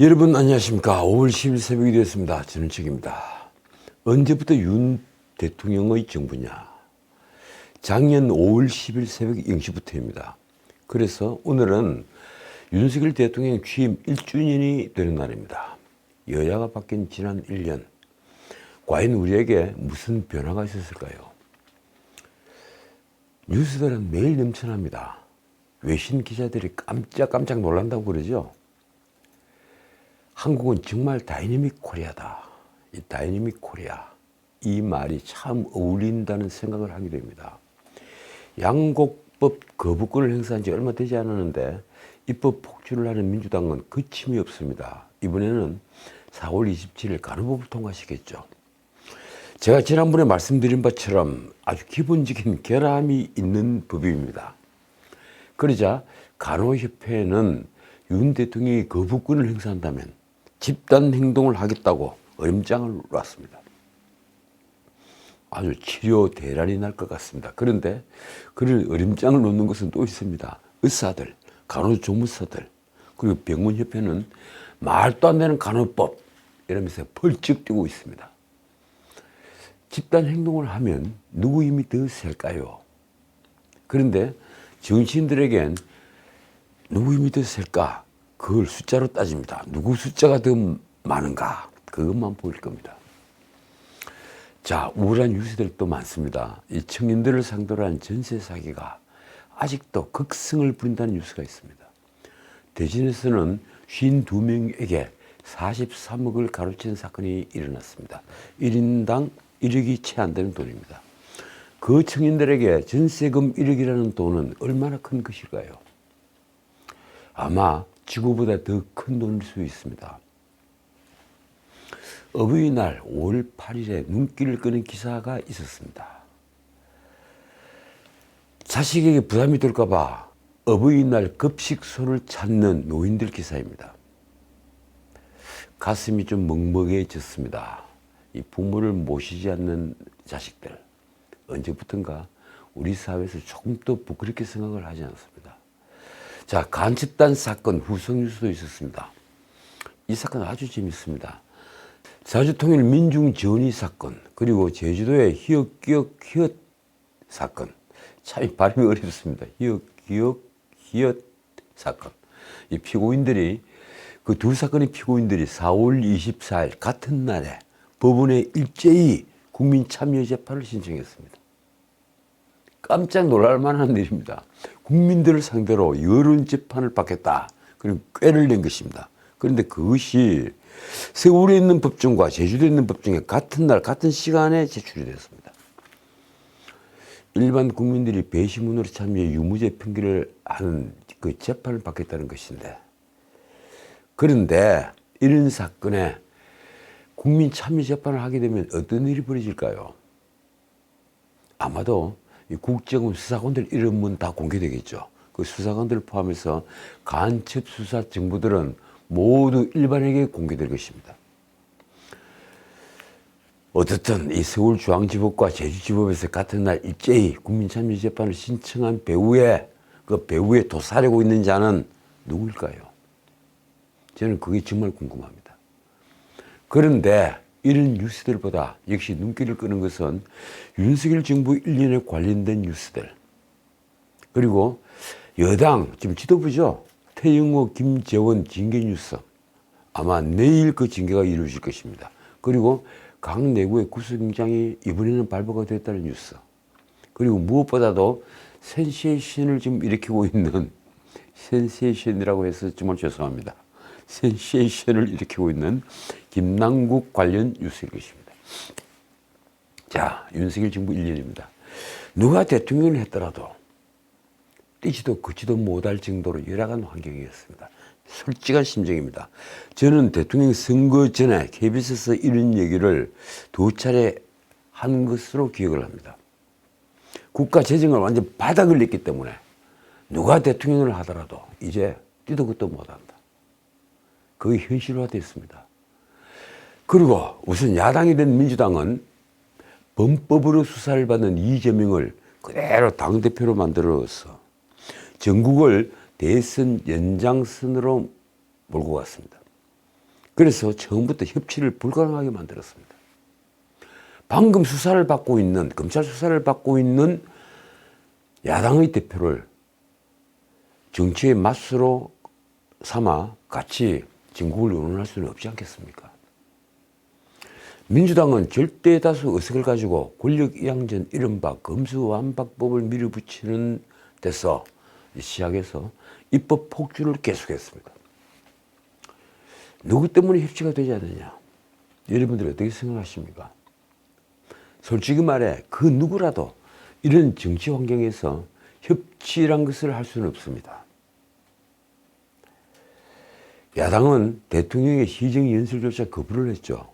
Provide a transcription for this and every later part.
여러분 안녕하십니까. 5월 10일 새벽이 되었습니다. 저는 책입니다. 언제부터 윤 대통령의 정부냐? 작년 5월 10일 새벽 0시부터입니다. 그래서 오늘은 윤석열 대통령 취임 1주년이 되는 날입니다. 여야가 바뀐 지난 1년, 과연 우리에게 무슨 변화가 있었을까요? 뉴스들은 매일 넘쳐납니다. 외신 기자들이 깜짝 놀란다고 그러죠. 한국은 정말 다이내믹 코리아다. 이 다이내믹 코리아, 이 말이 참 어울린다는 생각을 하게 됩니다. 양곡법 거부권을 행사한 지 얼마 되지 않았는데 입법 폭주를 하는 민주당은 그침이 없습니다. 이번에는 4월 27일 간호법을 통과시켰죠. 제가 지난번에 말씀드린 것처럼 아주 기본적인 결함이 있는 법입니다. 그러자 간호협회는 윤 대통령이 거부권을 행사한다면 집단 행동을 하겠다고 어림장을 놨습니다. 아주 치료 대란이 날 것 같습니다. 그런데 그를 어림장을 놓는 것은 또 있습니다. 의사들, 간호조무사들, 그리고 병원협회는 말도 안 되는 간호법 이러면서 펄쩍 뛰고 있습니다. 집단 행동을 하면 누구 힘이 더 셀까요? 그런데 정치인들에겐 누구 힘이 더 셀까? 그걸 숫자로 따집니다. 누구 숫자가 더 많은가? 그것만 보일 겁니다. 자, 우울한 뉴스들도 많습니다. 이 청년들을 상대로 한 전세 사기가 아직도 극성을 부린다는 뉴스가 있습니다. 대전에서는 52명에게 43억을 가로챈 사건이 일어났습니다. 1인당 1억이 채 안 되는 돈입니다. 그 청년들에게 전세금 1억이라는 돈은 얼마나 큰 것일까요? 아마 지구보다 더 큰 돈일 수 있습니다. 어버이날 5월 8일에 눈길을 끄는 기사가 있었습니다. 자식에게 부담이 될까봐 어버이날 급식소를 찾는 노인들 기사입니다. 가슴이 좀 먹먹해졌습니다. 이 부모를 모시지 않는 자식들, 언제부턴가 우리 사회에서 조금 더 부끄럽게 생각을 하지 않습니다. 자, 간첩단 사건 후속 뉴스도 있었습니다. 이 사건 아주 재밌습니다. 사주통일 민중전의 사건, 그리고 제주도의 히읗 사건. 참 발음이 어렵습니다. 히읗 사건. 이 피고인들이, 그 두 사건의 피고인들이 4월 24일 같은 날에 법원에 일제히 국민참여재판을 신청했습니다. 깜짝 놀랄 만한 일입니다. 국민들을 상대로 여론재판을 받겠다. 그리고 꾀를 낸 것입니다. 그런데 그것이 서울에 있는 법정과 제주도에 있는 법정에 같은 날, 같은 시간에 제출이 됐습니다. 일반 국민들이 배심원으로 참여해 유무죄 판결을 하는 그 재판을 받겠다는 것인데, 그런데 이런 사건에 국민 참여 재판을 하게 되면 어떤 일이 벌어질까요? 아마도 이 국정원 수사관들 이름은 다 공개되겠죠. 그 수사관들을 포함해서 간첩 수사 정보들은 모두 일반에게 공개될 것입니다. 어쨌든 이 서울중앙지법과 제주지법에서 같은 날 일제히 국민참여재판을 신청한 배후에 그 배후에 도사리고 있는 자는 누구일까요? 저는 그게 정말 궁금합니다. 그런데 이런 뉴스들보다 역시 눈길을 끄는 것은 윤석열 정부 1년에 관련된 뉴스들, 그리고 여당 지금 지도부죠. 태영호, 김재원 징계 뉴스, 아마 내일 그 징계가 이루어질 것입니다. 그리고 각 내구의 구속영장이 이번에는 발부가 됐다는 뉴스, 그리고 무엇보다도 센세이션을 지금 일으키고 있는, 센세이션이라고 해서 정말 죄송합니다. 센세이션을 일으키고 있는 김남국 관련 뉴스일 것입니다. 자, 윤석열 정부 1년입니다. 누가 대통령을 했더라도 뛰지도 걷지도 못할 정도로 열악한 환경이었습니다. 솔직한 심정입니다. 저는 대통령 선거 전에 KBS에서 이런 얘기를 2차례 한 것으로 기억을 합니다. 국가 재정을 완전 바닥을 냈기 때문에 누가 대통령을 하더라도 이제 뛰도 걷도 못한다. 그게 현실화됐습니다. 그리고 우선 야당이 된 민주당은 범법으로 수사를 받는 이재명을 그대로 당대표로 만들어서 전국을 대선 연장선으로 몰고 갔습니다. 그래서 처음부터 협치를 불가능하게 만들었습니다. 방금 수사를 받고 있는, 검찰 수사를 받고 있는 야당의 대표를 정치의 맞수로 삼아 같이 진국을 의논할 수는 없지 않겠습니까? 민주당은 절대 다수 의석을 가지고 권력이양전 이른바 검수완박법을 밀어붙이는 데서 시작해서 입법 폭주를 계속했습니다. 누구 때문에 협치가 되지 않느냐? 여러분들이 어떻게 생각하십니까? 솔직히 말해 그 누구라도 이런 정치 환경에서 협치란 것을 할 수는 없습니다. 야당은 대통령의 시정 연설조차 거부를 했죠.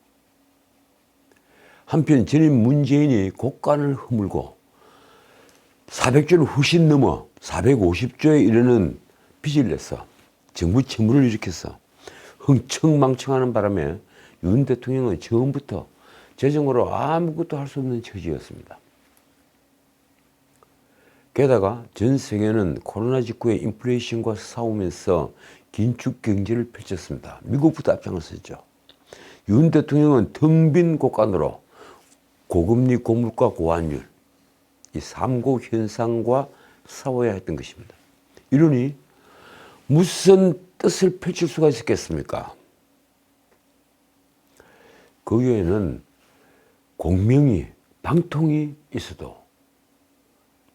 한편 전임 문재인이 국간을 허물고 400조를 훨씬 넘어 450조에 이르는 빚을 내서 정부 채무를 일으켜서 흥청망청하는 바람에 윤 대통령은 처음부터 재정으로 아무것도 할 수 없는 처지였습니다. 게다가 전 세계는 코로나 직후에 인플레이션과 싸우면서 긴축 경제를 펼쳤습니다. 미국부터 앞장을 섰죠. 윤 대통령은 텅 빈 곳간으로 고금리, 고물가, 고환율 이 삼고 현상과 싸워야 했던 것입니다. 이러니 무슨 뜻을 펼칠 수가 있었겠습니까? 거기에는 공명이, 방통이 있어도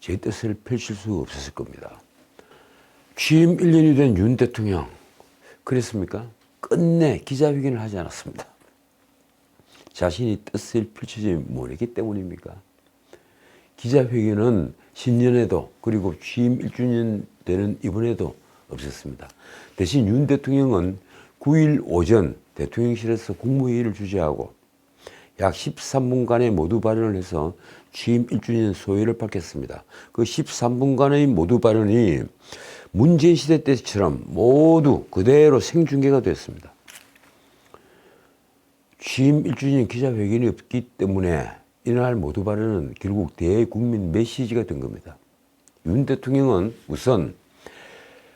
제 뜻을 펼칠 수 없었을 겁니다. 취임 1년이 된 윤 대통령, 그랬습니까? 끝내 기자회견을 하지 않았습니다. 자신이 뜻을 펼치지 못했기 때문입니까? 기자회견은 신년에도 그리고 취임 1주년 되는 이번에도 없었습니다. 대신 윤 대통령은 9일 오전 대통령실에서 국무회의를 주재하고 약 13분간의 모두 발언을 해서 취임 1주년 소회를 밝혔습니다. 그 13분간의 모두 발언이 문재인 시대 때처럼 모두 그대로 생중계가 됐습니다. 취임 1주년 기자회견이 없기 때문에 이날 모두 발언은 결국 대국민 메시지가 된 겁니다. 윤 대통령은 우선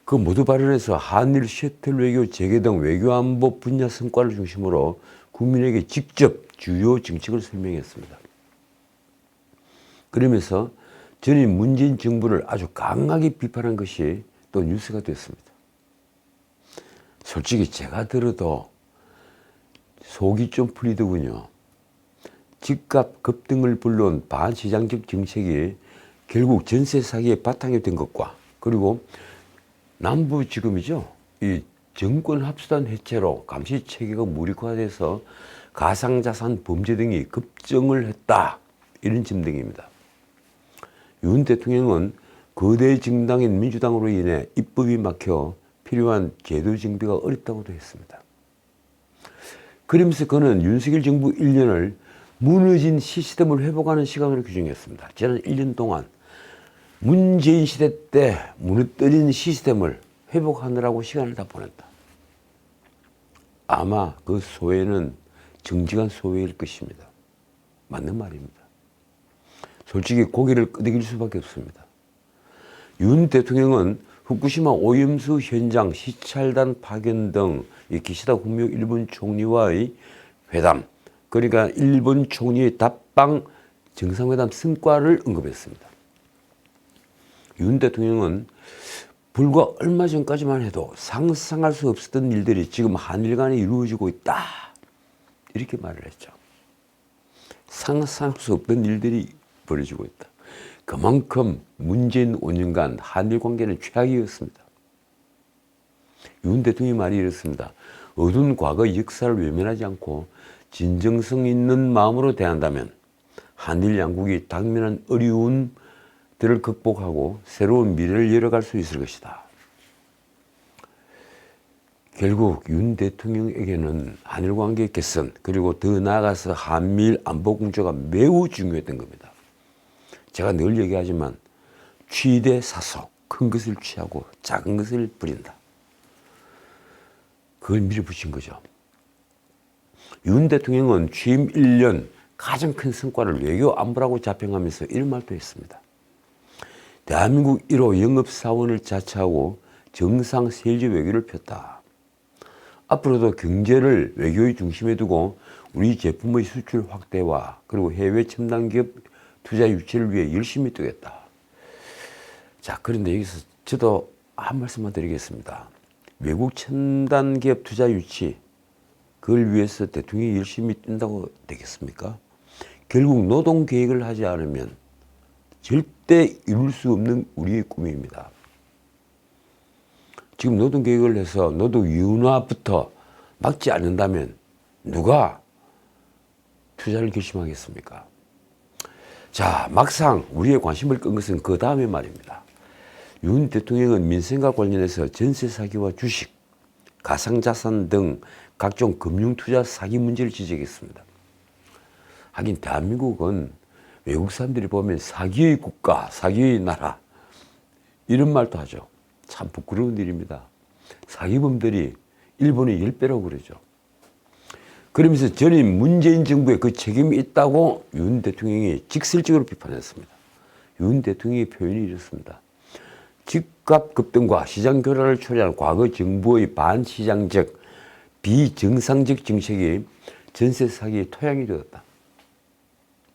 그 모두 발언에서 한일 셔틀 외교 재개 등 외교안보 분야 성과를 중심으로 국민에게 직접 주요 정책을 설명했습니다. 그러면서 전임 문재인 정부를 아주 강하게 비판한 것이 또 뉴스가 됐습니다. 솔직히 제가 들어도 속이 좀 풀리더군요. 집값 급등을 불러온 반시장적 정책이 결국 전세 사기의 바탕이 된 것과 그리고 남부지검이죠. 이 정권 합수단 해체로 감시체계가 무력화돼서 가상자산 범죄 등이 급증을 했다. 이런 점 등입니다. 윤 대통령은 거대 정당인 민주당으로 인해 입법이 막혀 필요한 제도 정비가 어렵다고도 했습니다. 그러면서 그는 윤석열 정부 1년을 무너진 시스템을 회복하는 시간으로 규정했습니다. 지난 1년 동안 문재인 시대 때 무너뜨린 시스템을 회복하느라고 시간을 다 보냈다. 아마 그 소회는 정직한 소회일 것입니다. 맞는 말입니다. 솔직히 고개를 끄덕일 수밖에 없습니다. 윤 대통령은 후쿠시마 오염수 현장 시찰단 파견 등 기시다 후미오 일본 총리와의 회담, 그러니까 일본 총리의 답방 정상회담 성과를 언급했습니다. 윤 대통령은 불과 얼마 전까지만 해도 상상할 수 없었던 일들이 지금 한일 간에 이루어지고 있다. 이렇게 말을 했죠. 상상할 수 없던 일들이 벌어지고 있다. 그만큼 문재인 5년간 한일 관계는 최악이었습니다. 윤 대통령의 말이 이렇습니다. 어두운 과거 역사를 외면하지 않고 진정성 있는 마음으로 대한다면 한일 양국이 당면한 어려움들을 극복하고 새로운 미래를 열어갈 수 있을 것이다. 결국 윤 대통령에게는 한일 관계 개선 그리고 더 나아가서 한미일 안보 공조가 매우 중요했던 겁니다. 제가 늘 얘기하지만 취대 사소, 큰 것을 취하고 작은 것을 버린다. 그걸 밀어붙인 거죠. 윤 대통령은 취임 1년 가장 큰 성과를 외교 안보라고 자평하면서 이런 말도 했습니다. 대한민국 1호 영업사원을 자처하고 정상 세계 외교를 폈다. 앞으로도 경제를 외교의 중심에 두고 우리 제품의 수출 확대와 그리고 해외 첨단 기업 투자 유치를 위해 열심히 뛰겠다. 자, 그런데 여기서 저도 한 말씀만 드리겠습니다. 외국 첨단 기업 투자 유치, 그걸 위해서 대통령이 열심히 뛴다고 되겠습니까? 결국 노동 계획을 하지 않으면 절대 이룰 수 없는 우리의 꿈입니다. 지금 노동 계획을 해서 노동 윤화부터 막지 않는다면 누가 투자를 결심하겠습니까? 자, 막상 우리의 관심을 끈 것은 그 다음에 말입니다. 윤 대통령은 민생과 관련해서 전세 사기와 주식, 가상자산 등 각종 금융투자 사기 문제를 지적했습니다. 하긴 대한민국은 외국 사람들이 보면 사기의 국가, 사기의 나라 이런 말도 하죠. 참 부끄러운 일입니다. 사기범들이 일본의 10배라고 그러죠. 그러면서 전임 문재인 정부의 그 책임이 있다고 윤 대통령이 직설적으로 비판했습니다. 윤 대통령의 표현이 이렇습니다. 집값 급등과 시장 교란을 초래한 과거 정부의 반시장적, 비정상적 정책이 전세 사기의 토양이 되었다.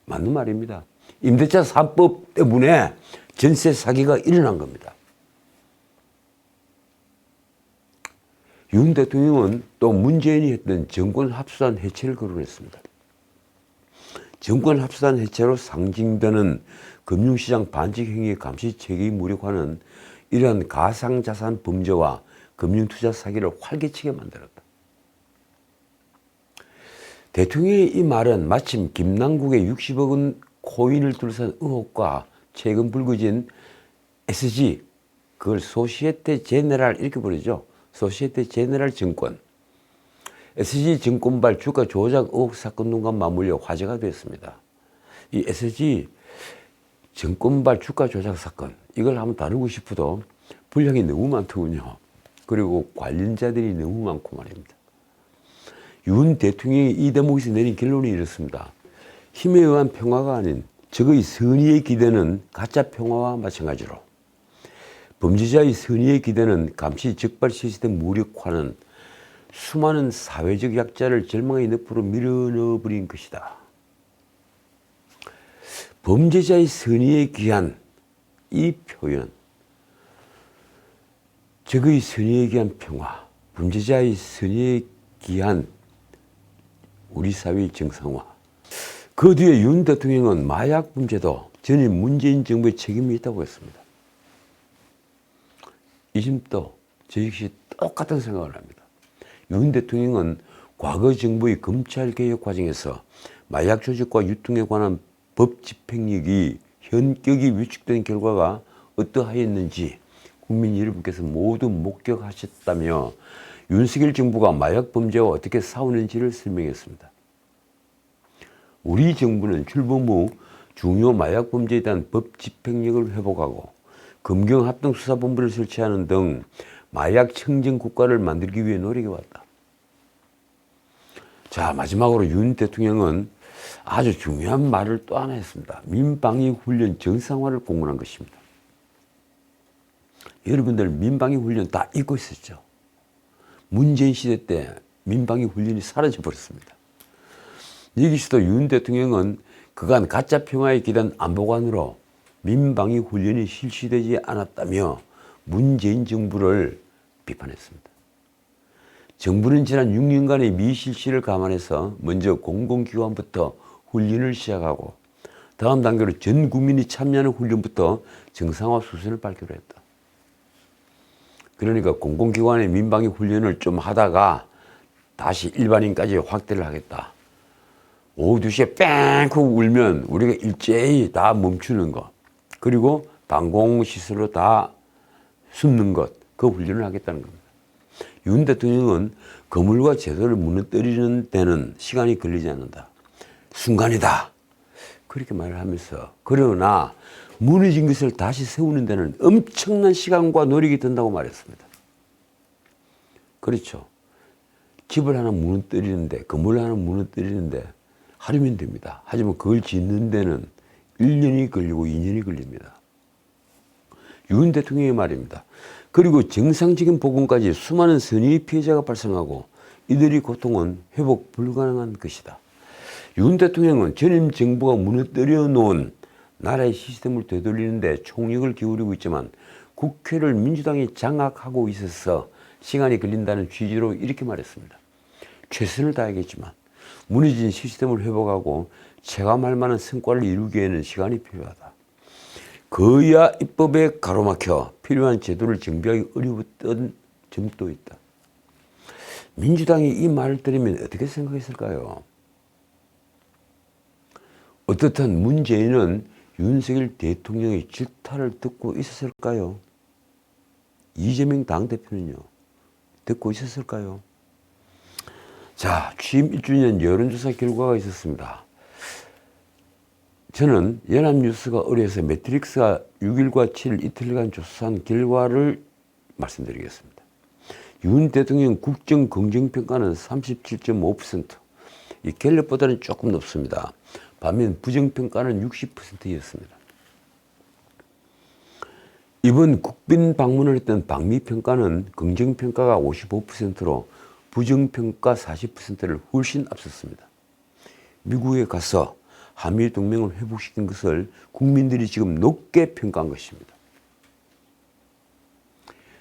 맞는 말입니다. 임대차 3법 때문에 전세 사기가 일어난 겁니다. 윤 대통령은 또 문재인이 했던 정권합수단 해체를 거론했습니다. 정권합수단 해체로 상징되는 금융시장 반칙 행위의 감시 체계의 무력화는 이러한 가상자산 범죄와 금융투자 사기를 활개치게 만들었다. 대통령의 이 말은 마침 김남국의 60억 원 코인을 둘러싼 의혹과 최근 불거진 SG, 그걸 소시에테 제네랄 이렇게 부르죠. 소시에테 제네랄 증권, SG 증권발 주가 조작 의혹 사건 등과 맞물려 화제가 되었습니다. 이 SG 증권발 주가 조작 사건, 이걸 한번 다루고 싶어도 분량이 너무 많더군요. 그리고 관련자들이 너무 많고 말입니다. 윤 대통령이 이 대목에서 내린 결론이 이렇습니다. 힘에 의한 평화가 아닌 적의 선의의 기대는 가짜 평화와 마찬가지로 범죄자의 선의의 기대는 감시 적발 시스템 무력화는 수많은 사회적 약자를 절망의 늪으로 밀어넣어버린 것이다. 범죄자의 선의에 기한 이 표현, 적의 선의에 기한 평화, 범죄자의 선의에 기한 우리 사회의 정상화. 그 뒤에 윤 대통령은 마약 문제도 전임 문재인 정부의 책임이 있다고 했습니다. 이심도 저 역시 똑같은 생각을 합니다. 윤 대통령은 과거 정부의 검찰개혁 과정에서 마약 조직과 유통에 관한 법 집행력이 현격이 위축된 결과가 어떠하였는지 국민 여러분께서 모두 목격하셨다며 윤석열 정부가 마약 범죄와 어떻게 싸우는지를 설명했습니다. 우리 정부는 출범 후 중요 마약 범죄에 대한 법 집행력을 회복하고 검경합동수사본부를 설치하는 등 마약 청정 국가를 만들기 위해 노력해왔다. 자, 마지막으로 윤 대통령은 아주 중요한 말을 또 하나 했습니다. 민방위 훈련 정상화를 공언한 것입니다. 여러분들 민방위 훈련 다 잊고 있었죠. 문재인 시대 때 민방위 훈련이 사라져 버렸습니다. 여기서도 윤 대통령은 그간 가짜 평화에 기댄 안보관으로 민방위 훈련이 실시되지 않았다며 문재인 정부를 비판했습니다. 정부는 지난 6년간의 미실시를 감안해서 먼저 공공기관부터 훈련을 시작하고 다음 단계로 전 국민이 참여하는 훈련부터 정상화 수순을 밟기로 했다. 그러니까 공공기관의 민방위 훈련을 좀 하다가 다시 일반인까지 확대를 하겠다. 오후 2시에 뺑 울면 우리가 일제히 다 멈추는 것, 그리고 방공시설로 다 숨는 것, 그 훈련을 하겠다는 겁니다. 윤 대통령은 거물과 제도를 무너뜨리는 데는 시간이 걸리지 않는다. 순간이다. 그렇게 말을 하면서, 그러나 무너진 것을 다시 세우는 데는 엄청난 시간과 노력이 든다고 말했습니다. 그렇죠. 집을 하나 무너뜨리는데, 건물 하나 무너뜨리는데 하루면 됩니다. 하지만 그걸 짓는 데는 1년이 걸리고 2년이 걸립니다. 윤 대통령의 말입니다. 그리고 정상적인 복원까지 수많은 선의 피해자가 발생하고 이들의 고통은 회복 불가능한 것이다. 윤 대통령은 전임 정부가 무너뜨려 놓은 나라의 시스템을 되돌리는데 총력을 기울이고 있지만 국회를 민주당이 장악하고 있어서 시간이 걸린다는 취지로 이렇게 말했습니다. 최선을 다하겠지만 무너진 시스템을 회복하고 체감할 만한 성과를 이루기에는 시간이 필요하다. 그야 입법에 가로막혀 필요한 제도를 정비하기 어려웠던 점도 있다. 민주당이 이 말을 들으면 어떻게 생각했을까요? 어떻든 문재인은 윤석열 대통령의 질타를 듣고 있었을까요? 이재명 당대표는요, 듣고 있었을까요? 자, 취임 1주년 여론조사 결과가 있었습니다. 저는 연합뉴스가 의뢰해서 매트릭스가 6일과 7일 이틀간 조사한 결과를 말씀드리겠습니다. 윤 대통령 국정 긍정평가는 37.5%, 이 갤럽보다는 조금 높습니다. 반면 부정평가는 60%였습니다. 이번 국빈 방문을 했던 방미평가는 긍정평가가 55%로 부정평가 40%를 훨씬 앞섰습니다. 미국에 가서 한미 동맹을 회복시킨 것을 국민들이 지금 높게 평가한 것입니다.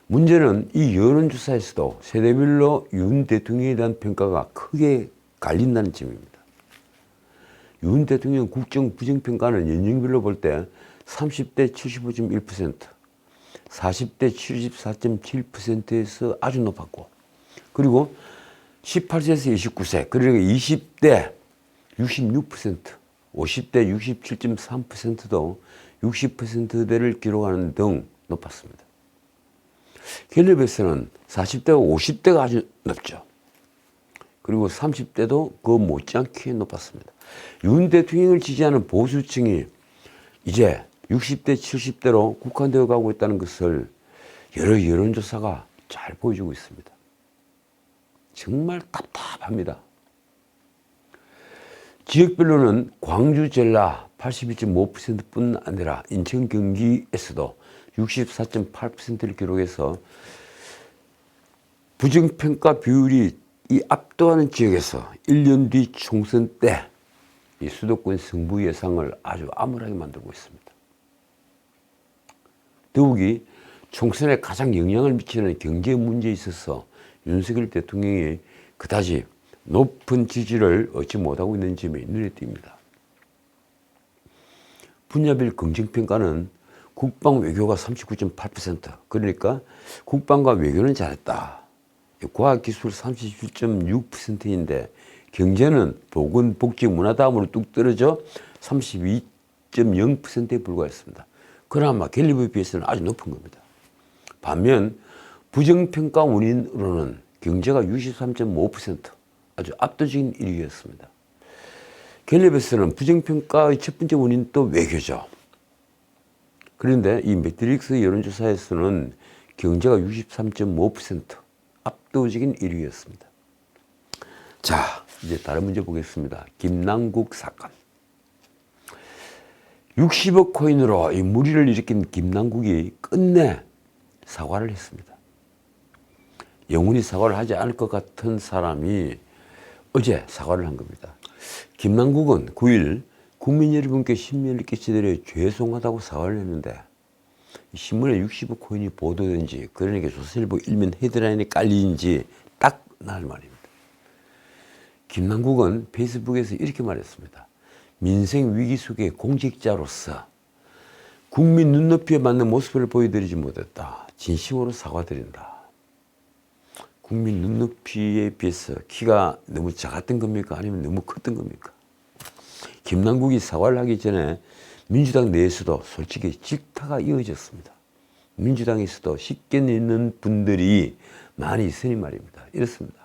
문제는 이 여론조사에서도 세대별로 윤 대통령에 대한 평가가 크게 갈린다는 점입니다. 윤 대통령 국정 부정평가는 연령별로 볼 때 30대 75.1%, 40대 74.7%에서 아주 높았고, 그리고 18세에서 29세, 그러니까 20대 66%, 50대 67.3%도 60%대를 기록하는 등 높았습니다. 갤럽에서는 40대와 50대가 아주 높죠. 그리고 30대도 그 못지않게 높았습니다. 윤 대통령을 지지하는 보수층이 이제 60대, 70대로 국한되어 가고 있다는 것을 여러 여론조사가 잘 보여주고 있습니다. 정말 답답합니다. 지역별로는 광주, 전라 82.5%뿐 아니라 인천, 경기에서도 64.8%를 기록해서 부정평가 비율이 이 압도하는 지역에서 1년 뒤 총선 때 이 수도권 승부 예상을 아주 암울하게 만들고 있습니다. 더욱이 총선에 가장 영향을 미치는 경제 문제에 있어서 윤석열 대통령이 그다지 높은 지지를 얻지 못하고 있는 점이 눈에 띕니다. 분야별 긍정평가는 국방 외교가 39.8%, 그러니까 국방과 외교는 잘했다. 과학기술 37.6%인데 경제는 보건, 복지, 문화 다음으로 뚝 떨어져 32.0%에 불과했습니다. 그나마 갤럽에 비해서는 아주 높은 겁니다. 반면 부정평가 원인으로는 경제가 63.5%, 아주 압도적인 1위였습니다. 갤럽에서는 부정평가의 첫 번째 원인은 또 외교죠. 그런데 이 매트릭스 여론조사에서는 경제가 63.5%, 압도적인 1위였습니다. 자, 이제 다른 문제 보겠습니다. 김남국 사건. 60억 코인으로 이 무리를 일으킨 김남국이 끝내 사과를 했습니다. 영원히 사과를 하지 않을 것 같은 사람이 어제 사과를 한 겁니다. 김남국은 9일 국민 여러분께 심려를 끼치더려 죄송하다고 사과를 했는데 신문에 60억 코인이 보도된지, 그러니까 조선일보 일면 헤드라인에 깔린지 딱 날 말입니다. 김남국은 페이스북에서 이렇게 말했습니다. 민생 위기 속의 공직자로서 국민 눈높이에 맞는 모습을 보여드리지 못했다. 진심으로 사과드린다. 국민 눈높이에 비해서 키가 너무 작았던 겁니까? 아니면 너무 컸던 겁니까? 김남국이 사과를 하기 전에 민주당 내에서도 솔직히 질타가 이어졌습니다. 민주당에서도 쉽게 내는 분들이 많이 있으니 말입니다. 이렇습니다.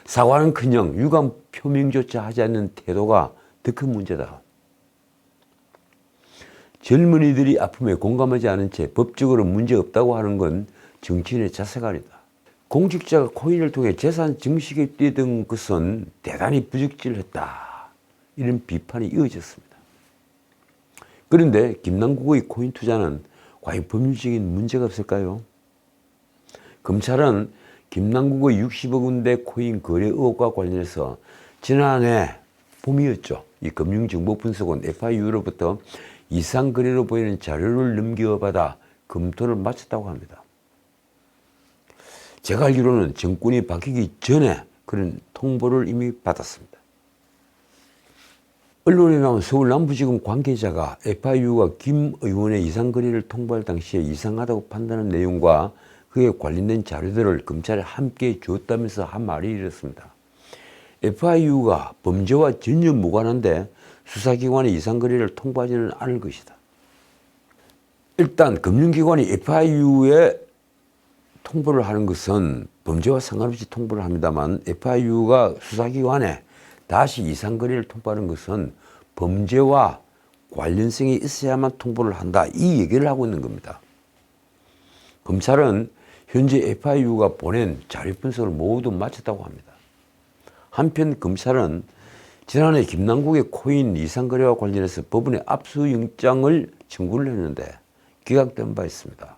사과는커녕 유감 표명조차 하지 않는 태도가 더 큰 문제다. 젊은이들이 아픔에 공감하지 않은 채 법적으로 문제 없다고 하는 건 정치인의 자세가 아니다. 공직자가 코인을 통해 재산 증식에 뛰어든 것은 대단히 부적절했다. 이런 비판이 이어졌습니다. 그런데 김남국의 코인 투자는 과연 법률적인 문제가 없을까요? 검찰은 김남국의 60억 원대 코인 거래 의혹과 관련해서 지난해 봄이었죠. 이 금융정보분석원 FIU로부터 이상 거래로 보이는 자료를 넘겨받아 검토를 마쳤다고 합니다. 제가 알기로는 정권이 바뀌기 전에 그런 통보를 이미 받았습니다. 언론에 나온 서울 남부지검 관계자가 FIU가 김 의원의 이상 거래를 통보할 당시에 이상하다고 판단한 내용과 그에 관련된 자료들을 검찰에 함께 줬다면서 한 말이 이렇습니다. FIU가 범죄와 전혀 무관한데 수사기관의 이상 거래를 통보하지는 않을 것이다. 일단 금융기관이 FIU에 통보를 하는 것은 범죄와 상관없이 통보를 합니다만 FIU가 수사기관에 다시 이상 거래를 통보하는 것은 범죄와 관련성이 있어야만 통보를 한다. 이 얘기를 하고 있는 겁니다. 검찰은 현재 FIU가 보낸 자료 분석을 모두 마쳤다고 합니다. 한편 검찰은 지난해 김남국의 코인 이상 거래와 관련해서 법원에 압수영장을 청구를 했는데 기각된 바 있습니다.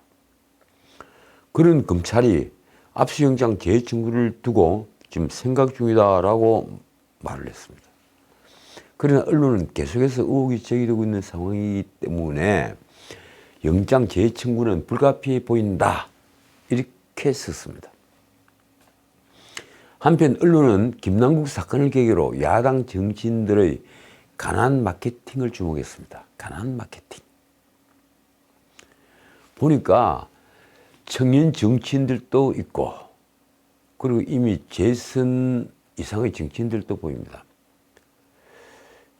그런 검찰이 압수영장 재청구를 두고 지금 생각 중이다라고 말을 했습니다. 그러나 언론은 계속해서 의혹이 제기되고 있는 상황이기 때문에 영장 재청구는 불가피해 보인다. 이렇게 썼습니다. 한편 언론은 김남국 사건을 계기로 야당 정치인들의 가난 마케팅을 주목했습니다. 가난 마케팅. 보니까 청년 정치인들도 있고 그리고 이미 재선 이상의 정치인들도 보입니다.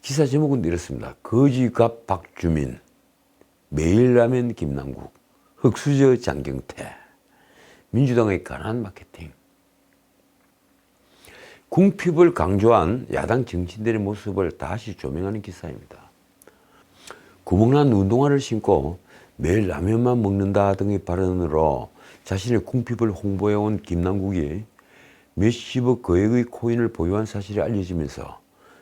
기사 제목은 이렇습니다. 거지갑 박주민, 매일라면 김남국, 흑수저 장경태, 민주당의 가난 마케팅. 궁핍을 강조한 야당 정치인들의 모습을 다시 조명하는 기사입니다. 구멍난 운동화를 신고 매일 라면만 먹는다 등의 발언으로 자신의 궁핍을 홍보해온 김남국이 몇십억 거액의 코인을 보유한 사실이 알려지면서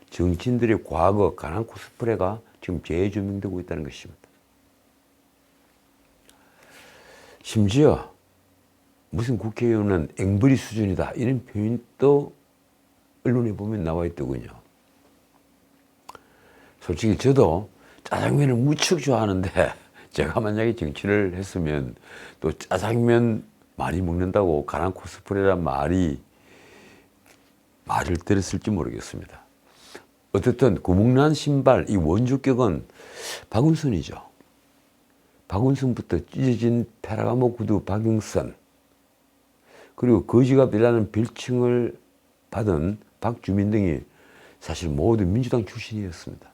정치인들의 과거 가난 코스프레가 지금 재조명되고 있다는 것입니다. 심지어 무슨 국회의원은 앵벌이 수준이다 이런 표현도 언론에 보면 나와 있더군요. 솔직히 저도 짜장면을 무척 좋아하는데 제가 만약에 정치를 했으면 또 짜장면 많이 먹는다고 가난 코스프레란 말을 들었을지 모르겠습니다. 어쨌든 구멍난 신발 이 원조격은 박은순이죠. 박은순부터 찢어진 페라가모 구두 박영선 그리고 거지갑이라는 별칭을 받은 박주민 등이 사실 모두 민주당 출신이었습니다.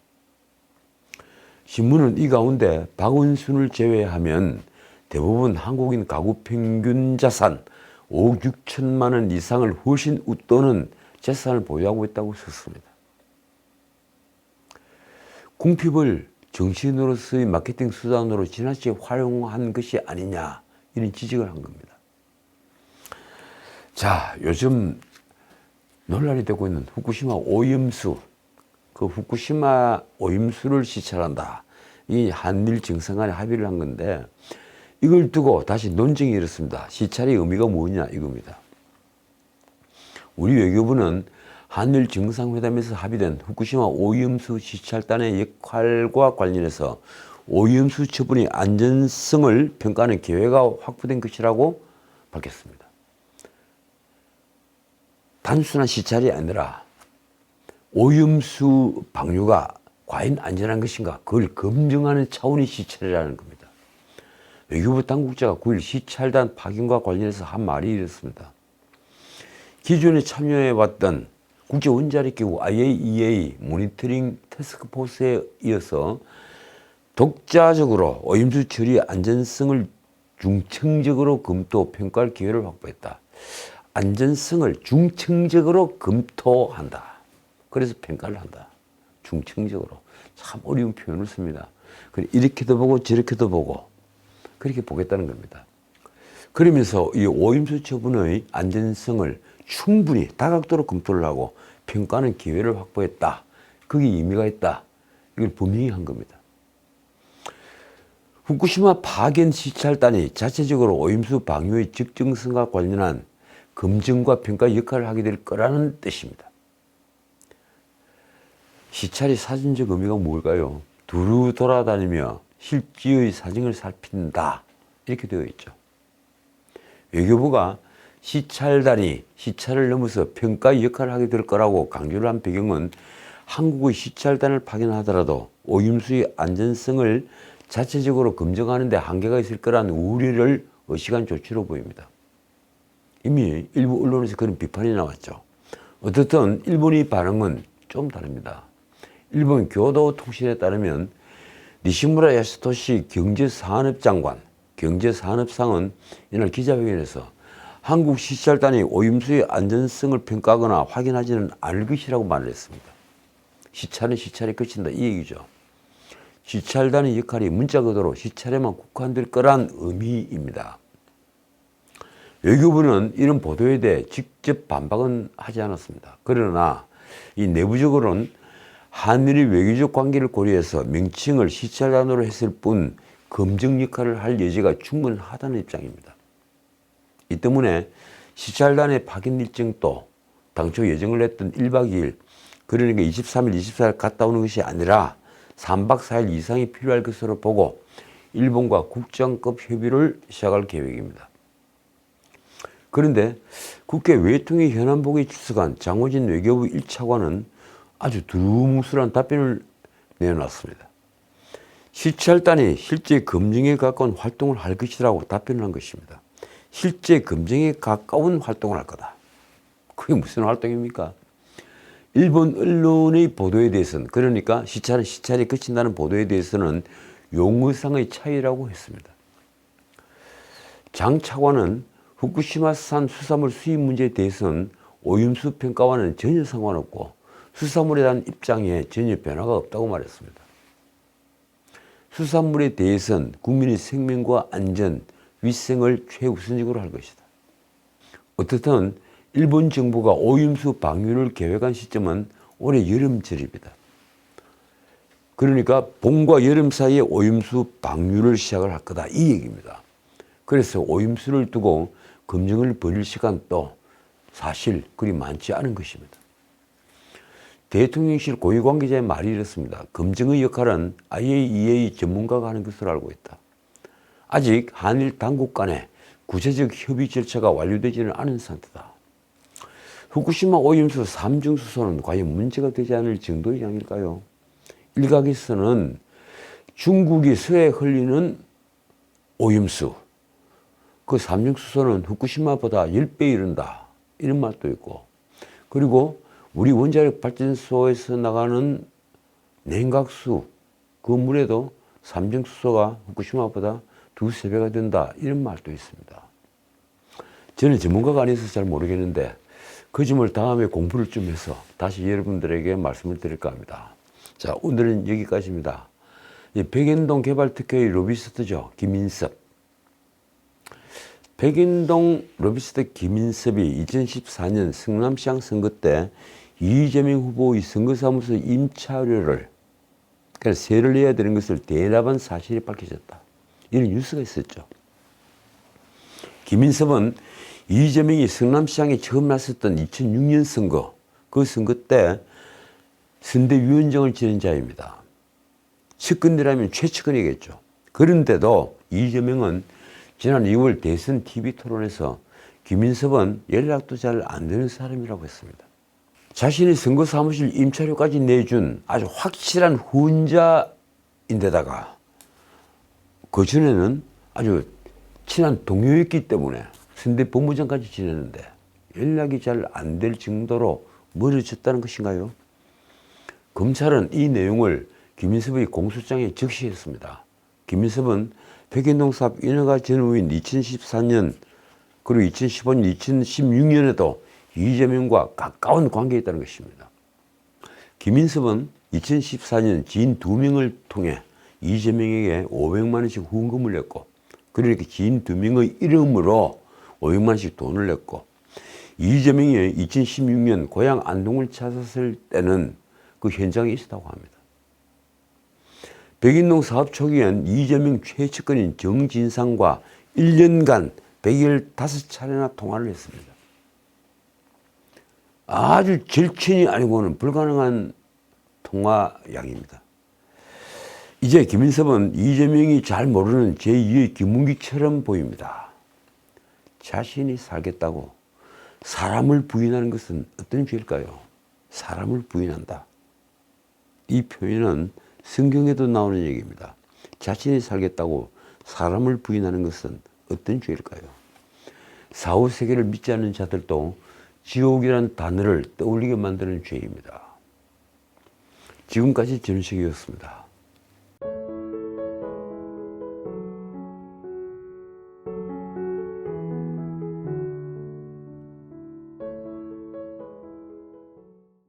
신문은 이 가운데 박은순을 제외하면 대부분 한국인 가구 평균 자산 5억 6천만 원 이상을 훨씬 웃도는 재산을 보유하고 있다고 썼습니다. 궁핍을 정치인으로서의 마케팅 수단으로 지나치게 활용한 것이 아니냐 이런 지적을 한 겁니다. 자, 요즘 논란이 되고 있는 후쿠시마 오염수, 그 후쿠시마 오염수를 시찰한다. 이 한일 정상간에 합의를 한 건데 이걸 두고 다시 논쟁이 일었습니다. 시찰의 의미가 뭐냐 이겁니다. 우리 외교부는 한일 정상회담에서 합의된 후쿠시마 오염수 시찰단의 역할과 관련해서 오염수 처분의 안전성을 평가하는 기회가 확보된 것이라고 밝혔습니다. 단순한 시찰이 아니라 오염수 방류가 과연 안전한 것인가 그걸 검증하는 차원의 시찰이라는 겁니다. 외교부 당국자가 9일 시찰단 파견과 관련해서 한 말이 이렇습니다. 기존에 참여해왔던 국제원자력기구 IAEA 모니터링 태스크포스에 이어서 독자적으로 오염수 처리 안전성을 중층적으로 검토 평가할 기회를 확보했다. 안전성을 중층적으로 검토한다. 그래서 평가를 한다. 중층적으로. 참 어려운 표현을 씁니다. 이렇게도 보고 저렇게도 보고 그렇게 보겠다는 겁니다. 그러면서 이 오염수 처분의 안전성을 충분히 다각도로 검토를 하고 평가하는 기회를 확보했다. 그게 의미가 있다. 이걸 분명히 한 겁니다. 후쿠시마 파견 시찰단이 자체적으로 오염수 방류의 적정성과 관련한 검증과 평가 역할을 하게 될 거라는 뜻입니다. 시찰의 사전적 의미가 뭘까요? 두루 돌아다니며 실지의 사정을 살핀다, 이렇게 되어 있죠. 외교부가 시찰단이 시찰을 넘어서 평가 역할을 하게 될 거라고 강조를 한 배경은 한국의 시찰단을 파견하더라도 오염수의 안전성을 자체적으로 검증하는 데 한계가 있을 거란 우려를 의식한 조치로 보입니다. 이미 일부 언론에서 그런 비판이 나왔죠. 어떻든 일본의 반응은 좀 다릅니다. 일본 교도통신에 따르면 니시무라 야스토시 경제산업장관, 경제산업상은 이날 기자회견에서 한국 시찰단이 오염수의 안전성을 평가하거나 확인하지는 않을 것이라고 말을 했습니다. 시찰은 시찰에 그친다, 이 얘기죠. 시찰단의 역할이 문자 그대로 시찰에만 국한될 거란 의미입니다. 외교부는 이런 보도에 대해 직접 반박은 하지 않았습니다. 그러나 이 내부적으로는 한일의 외교적 관계를 고려해서 명칭을 시찰단으로 했을 뿐 검증 역할을 할 여지가 충분하다는 입장입니다. 이 때문에 시찰단의 파견 일정도 당초 예정을 했던 1박 2일, 그러니까 23일, 24일 갔다 오는 것이 아니라 3박 4일 이상이 필요할 것으로 보고 일본과 국장급 협의를 시작할 계획입니다. 그런데 국회 외통위 현안보고에 출석한 장호진 외교부 1차관은 아주 두루뭉술한 답변을 내놨습니다. 시찰단이 실제 검증에 가까운 활동을 할 것이라고 답변을 한 것입니다. 실제 검증에 가까운 활동을 할 거다. 그게 무슨 활동입니까? 일본 언론의 보도에 대해서는, 그러니까 시찰은 시찰이 그친다는 보도에 대해서는 용어상의 차이라고 했습니다. 장 차관은 후쿠시마산 수산물 수입 문제에 대해서는 오염수 평가와는 전혀 상관없고 수산물에 대한 입장에 전혀 변화가 없다고 말했습니다. 수산물에 대해서는 국민의 생명과 안전, 위생을 최우선적으로 할 것이다. 어떻든 일본 정부가 오염수 방류를 계획한 시점은 올해 여름철입니다. 그러니까 봄과 여름 사이에 오염수 방류를 시작을 할 거다, 이 얘기입니다. 그래서 오염수를 두고 검증을 벌일 시간도 사실 그리 많지 않은 것입니다. 대통령실 고위 관계자의 말이 이렇습니다. 검증의 역할은 IAEA 전문가가 하는 것으로 알고 있다. 아직 한일 당국 간의 구체적 협의 절차가 완료되지는 않은 상태다. 후쿠시마 오염수 3중 수소는 과연 문제가 되지 않을 정도의 양일까요? 일각에서는 중국이 서해에 흘리는 오염수, 그 3중 수소는 후쿠시마보다 10배 이른다, 이런 말도 있고, 그리고 우리 원자력 발전소에서 나가는 냉각수, 그 물에도 3중 수소가 후쿠시마보다 2~3배가 된다, 이런 말도 있습니다. 저는 전문가가 아니어서 잘 모르겠는데 그 점을 다음에 공부를 좀 해서 다시 여러분들에게 말씀을 드릴까 합니다. 자, 오늘은 여기까지입니다. 백연동 개발특혜의 로비스트죠, 김인섭. 백연동 로비스트 김인섭이 2014년 성남시장 선거 때 이재명 후보의 선거사무소 임차료를, 그러니까 세를 내야 되는 것을 대납한 사실이 밝혀졌다, 이런 뉴스가 있었죠. 김인섭은 이재명이 성남시장에 처음 나섰던 2006년 선거, 그 선거 때 선대위원장을 지낸 자입니다. 측근이라면 최측근이겠죠. 그런데도 이재명은 지난 2월 대선 TV 토론에서 김인섭은 연락도 잘 안 되는 사람이라고 했습니다. 자신이 선거 사무실 임차료까지 내준 아주 확실한 후원자인데다가 그 전에는 아주 친한 동료였기 때문에 선대 본부장까지 지냈는데 연락이 잘 안 될 정도로 멀어졌다는 것인가요? 검찰은 이 내용을 김인섭의 공소장에 적시했습니다. 김인섭은 백연동 사업 인허가 전후인 2014년 그리고 2015년, 2016년에도 이재명과 가까운 관계에 있다는 것입니다. 김인섭은 2014년 지인 2명을 통해 이재명에게 500만 원씩 후원금을 냈고, 그러니까 지인 2명의 이름으로 500만 원씩 돈을 냈고, 이재명이 2016년 고향 안동을 찾았을 때는 그 현장에 있었다고 합니다. 백인동 사업 초기엔 이재명 최측근인 정진상과 1년간 115차례나 통화를 했습니다. 아주 절친이 아니고는 불가능한 통화량입니다. 이제 김인섭은 이재명이 잘 모르는 제2의 김문기처럼 보입니다. 자신이 살겠다고 사람을 부인하는 것은 어떤 죄일까요? 사람을 부인한다. 이 표현은 성경에도 나오는 얘기입니다. 자신이 살겠다고 사람을 부인하는 것은 어떤 죄일까요? 사후세계를 믿지 않는 자들도 지옥이라는 단어를 떠올리게 만드는 죄입니다. 지금까지 전식이었습니다.